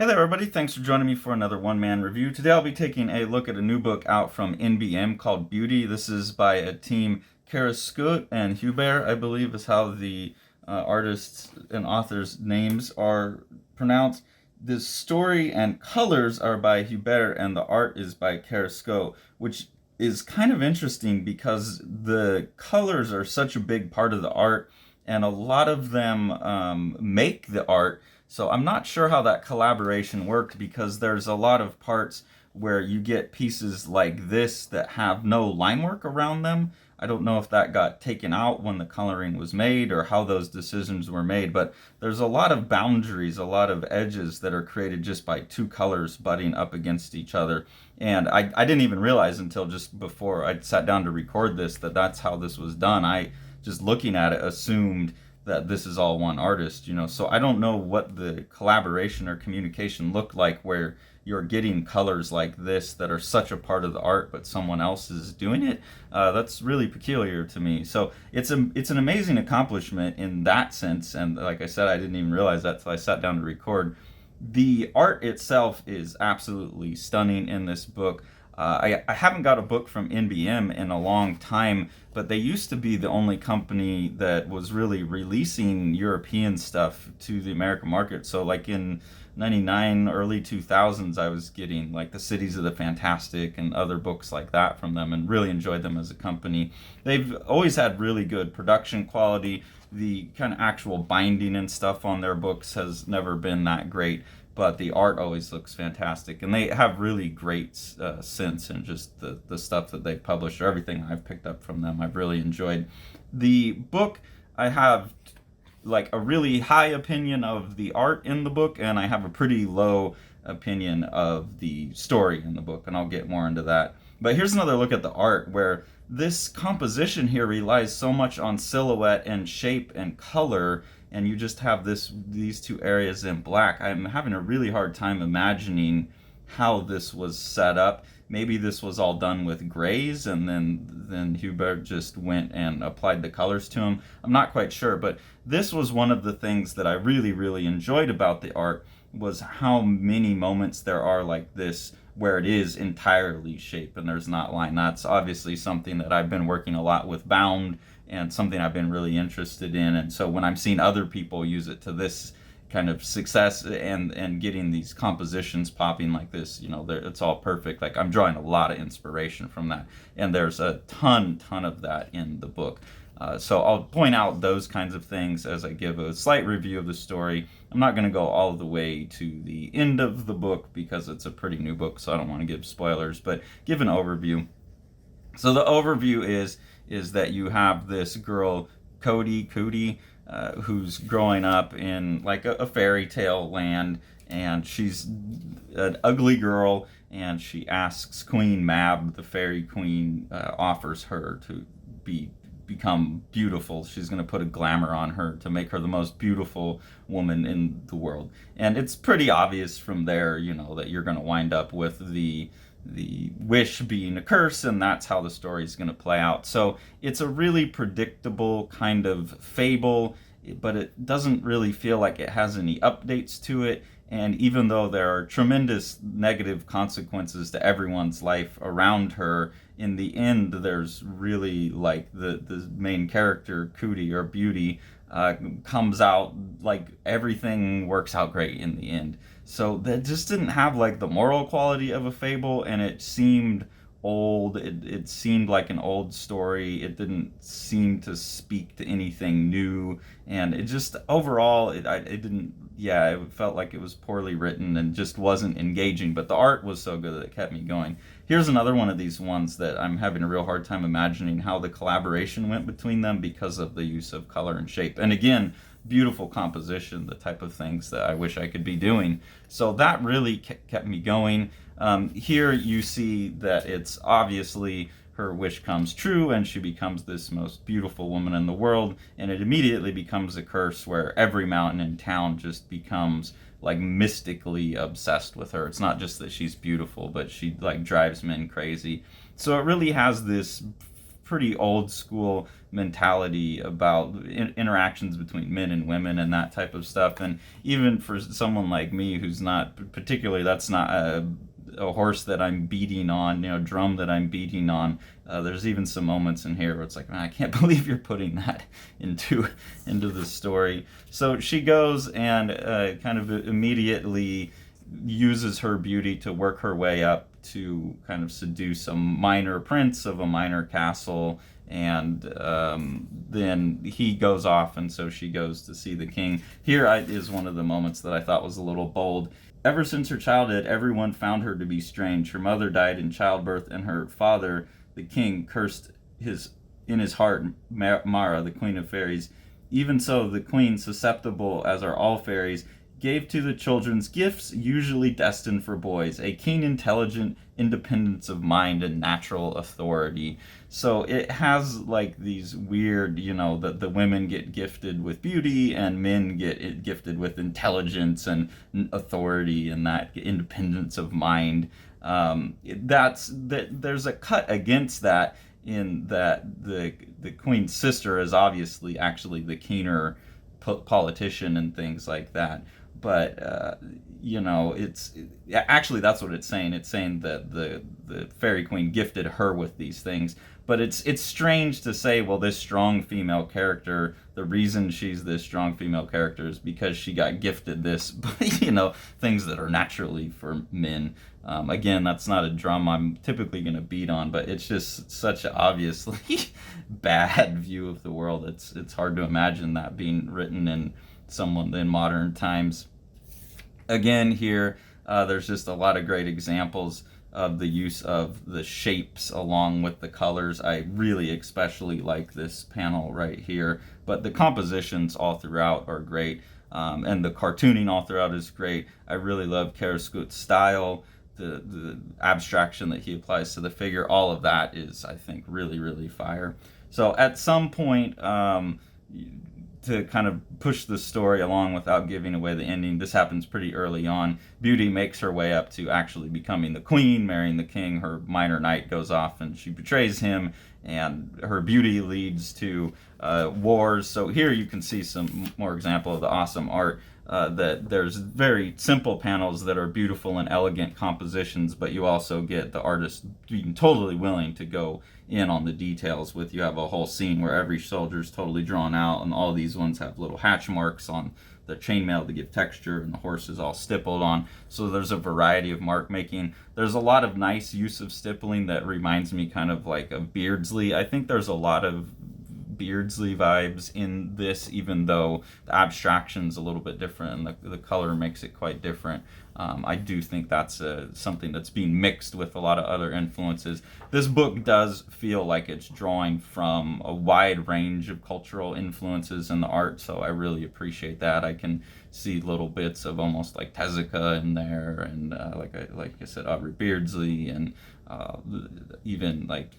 Hi there, everybody. Thanks for joining me for another one-man review. Today I'll be taking a look at a new book out from NBM called Beauty. This is by a team, Kerascoet and Hubert, I believe is how the artists and authors' names are pronounced. The story and colors are by Hubert and the art is by Kerascoet, which is kind of interesting because the colors are such a big part of the art and a lot of them make the art. So I'm not sure how that collaboration worked because there's a lot of parts where you get pieces like this that have no line work around them. I don't know if that got taken out when the coloring was made or how those decisions were made, but there's a lot of boundaries, a lot of edges that are created just by two colors butting up against each other. And I didn't even realize until just before I sat down to record this that that's how this was done. I just looking at it assumed that this is all one artist, so I don't know what the collaboration or communication looked like where you're getting colors like this that are such a part of the art but someone else is doing it. That's really peculiar to me, so it's an amazing accomplishment in that sense. And like I said, I didn't even realize that till I sat down to record. The art itself is absolutely stunning in this book. I haven't got a book from NBM in a long time, but they used to be the only company that was really releasing European stuff to the American market. So like in 99, early 2000s, I was getting like The Cities of the Fantastic and other books like that from them and really enjoyed them as a company. They've always had really good production quality. The kind of actual binding and stuff on their books has never been that great, but the art always looks fantastic, and they have really great sense in just the stuff that they've published, or everything I've picked up from them I've really enjoyed. The book, I have like a really high opinion of the art in the book, and I have a pretty low opinion of the story in the book, and I'll get more into that. But here's another look at the art where this composition here relies so much on silhouette and shape and color, and you just have these two areas in black. I'm having a really hard time imagining how this was set up. Maybe this was all done with grays and then Hubert just went and applied the colors to them. I'm not quite sure, but this was one of the things that I really enjoyed about the art, was how many moments there are like this where it is entirely shape and there's not line. That's obviously something that I've been working a lot with bound and something I've been really interested in. And so when I'm seeing other people use it to this kind of success and getting these compositions popping like this, it's all perfect. Like I'm drawing a lot of inspiration from that, and there's a ton of that in the book. So I'll point out those kinds of things as I give a slight review of the story. I'm not going to go all the way to the end of the book because it's a pretty new book, so I don't want to give spoilers, but give an overview. So the overview is that you have this girl, Cootie, who's growing up in like a fairy tale land, and she's an ugly girl, and she asks Queen Mab, the fairy queen, offers her to become beautiful. She's going to put a glamour on her to make her the most beautiful woman in the world. And it's pretty obvious from there, that you're going to wind up with the wish being a curse, and that's how the story is going to play out. So it's a really predictable kind of fable, but it doesn't really feel like it has any updates to it. And even though there are tremendous negative consequences to everyone's life around her, in the end, there's really like the main character, Cootie or Beauty, comes out like everything works out great in the end. So that just didn't have like the moral quality of a fable, and it seemed old. It seemed like an old story. It didn't seem to speak to anything new, and it just overall it didn't. Yeah, it felt like it was poorly written and just wasn't engaging. But the art was so good that it kept me going. Here's another one of these ones that I'm having a real hard time imagining how the collaboration went between them because of the use of color and shape. And again, beautiful composition, the type of things that I wish I could be doing. So that really kept me going. Here you see that it's obviously her wish comes true and she becomes this most beautiful woman in the world, and it immediately becomes a curse where every mountain in town just becomes like mystically obsessed with her. It's not just that she's beautiful, but she like drives men crazy. So it really has this pretty old school mentality about interactions between men and women and that type of stuff. And even for someone like me who's not particularly, that's not a horse that I'm beating on, drum that I'm beating on. There's even some moments in here where it's like, man, I can't believe you're putting that into the story. So she goes and kind of immediately uses her beauty to work her way up to kind of seduce a minor prince of a minor castle, and then he goes off, and so she goes to see the king. Here is one of the moments that I thought was a little bold. Ever since her childhood, everyone found her to be strange. Her mother died in childbirth, and her father, the king, cursed in his heart Mara, the queen of fairies. Even so, the queen, susceptible as are all fairies, gave to the children's gifts usually destined for boys, a keen intelligence, independence of mind, and natural authority. So it has like these weird, that the women get gifted with beauty and men get gifted with intelligence and authority and that independence of mind. There's a cut against that, in that the queen's sister is obviously actually the keener politician and things like that. But it's actually, that's what it's saying. It's saying that the fairy queen gifted her with these things. But it's strange to say, well, this strong female character, the reason she's this strong female character is because she got gifted this, things that are naturally for men. Again, that's not a drum I'm typically going to beat on, but it's just such an obviously bad view of the world. It's hard to imagine that being written in modern times. Again, here, there's just a lot of great examples of the use of the shapes along with the colors. I really especially like this panel right here, but the compositions all throughout are great, and the cartooning all throughout is great. I really love Kerascoet's style, the abstraction that he applies to the figure. All of that is, I think, really, really fire. So at some point, to kind of push the story along without giving away the ending, this happens pretty early on. Beauty makes her way up to actually becoming the queen, marrying the king. Her minor knight goes off and she betrays him, and her beauty leads to wars. So here you can see some more example of the awesome art. That there's very simple panels that are beautiful and elegant compositions, but you also get the artist being totally willing to go in on the details. You have a whole scene where every soldier's totally drawn out, and all these ones have little hatch marks on the chainmail to give texture, and the horse is all stippled on. So there's a variety of mark making. There's a lot of nice use of stippling that reminds me kind of like of Beardsley. I think there's a lot of Beardsley vibes in this, even though the abstraction's a little bit different and the color makes it quite different. I do think that's something that's being mixed with a lot of other influences. This book does feel like it's drawing from a wide range of cultural influences in the art, so I really appreciate that. I can see little bits of almost like Tezuka in there, and like I said, Aubrey Beardsley, and even like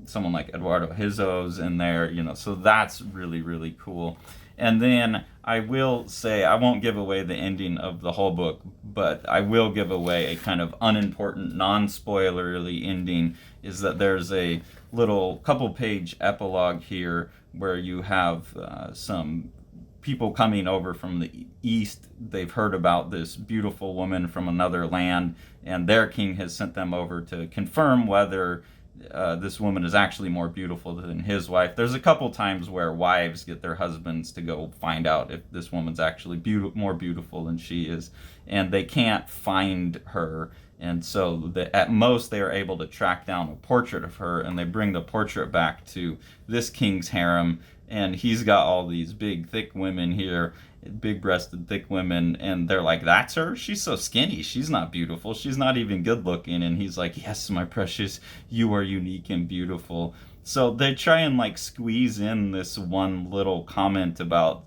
someone like Eduardo Hizzo's in there, so that's really, really cool. And then I will say, I won't give away the ending of the whole book, but I will give away a kind of unimportant, non-spoilerly ending, is that there's a little couple-page epilogue here where you have some people coming over from the east. They've heard about this beautiful woman from another land, and their king has sent them over to confirm whether this woman is actually more beautiful than his wife. There's a couple times where wives get their husbands to go find out if this woman's actually more beautiful than she is, and they can't find her. And so at most they are able to track down a portrait of her, and they bring the portrait back to this king's harem, and he's got all these big, thick women here, big-breasted, thick women, and they're like, that's her? She's so skinny. She's not beautiful. She's not even good-looking. And he's like, yes, my precious, you are unique and beautiful. So they try and like squeeze in this one little comment about,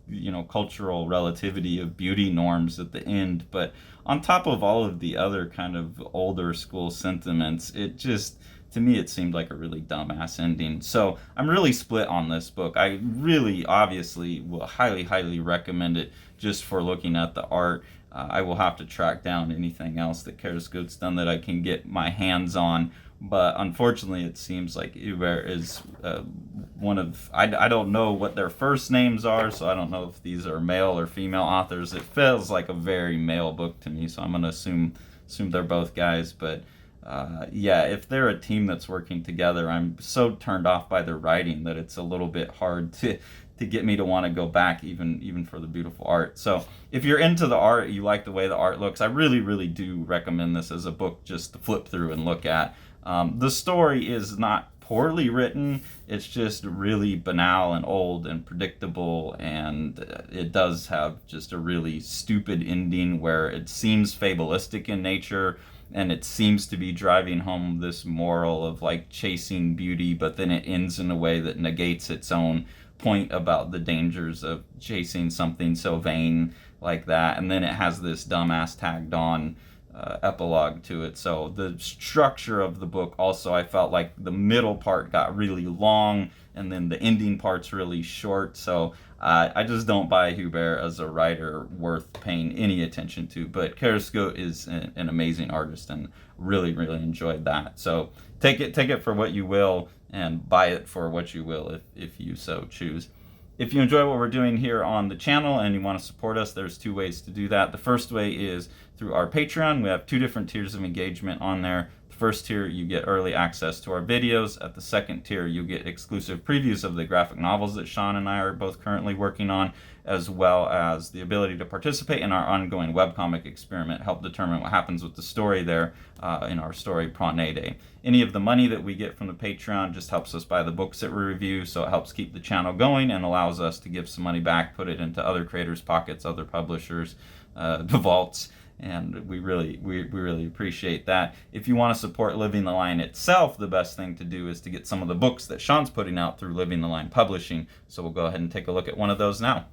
cultural relativity of beauty norms at the end. But on top of all of the other kind of older school sentiments, it just, to me, it seemed like a really dumbass ending. So I'm really split on this book. I really, obviously, will highly, highly recommend it just for looking at the art. I will have to track down anything else that Kerascoet's done that I can get my hands on. But unfortunately, it seems like Hubert is one of, I don't know what their first names are, so I don't know if these are male or female authors. It feels like a very male book to me, so I'm going to assume they're both guys. But yeah, if they're a team that's working together, I'm so turned off by their writing that it's a little bit hard to get me to want to go back, even for the beautiful art. So if you're into the art, you like the way the art looks, I really do recommend this as a book just to flip through and look at. The story is not poorly written, it's just really banal and old and predictable, and it does have just a really stupid ending where it seems fabulistic in nature, and it seems to be driving home this moral of like chasing beauty, but then it ends in a way that negates its own point about the dangers of chasing something so vain like that. And then it has this dumbass tagged on epilogue to it. So the structure of the book also, I felt like the middle part got really long and then the ending part's really short. So I just don't buy Hubert as a writer worth paying any attention to. But Kerascoet is an amazing artist, and really enjoyed that. So take it for what you will, and buy it for what you will if you so choose. If you enjoy what we're doing here on the channel and you want to support us, there's two ways to do that. The first way is through our Patreon. We have two different tiers of engagement on there. The first tier, you get early access to our videos. At the second tier, you get exclusive previews of the graphic novels that Sean and I are both currently working on, as well as the ability to participate in our ongoing webcomic experiment, help determine what happens with the story there in our story Pronede. Any of the money that we get from the Patreon just helps us buy the books that we review, so it helps keep the channel going and allows us to give some money back, put it into other creators' pockets, other publishers, the vaults, and we really appreciate that. If you want to support Living the Line itself, the best thing to do is to get some of the books that Sean's putting out through Living the Line Publishing. So we'll go ahead and take a look at one of those now.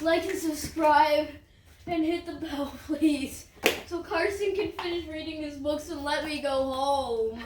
Like and subscribe and hit the bell, please, so Carson can finish reading his books and let me go home.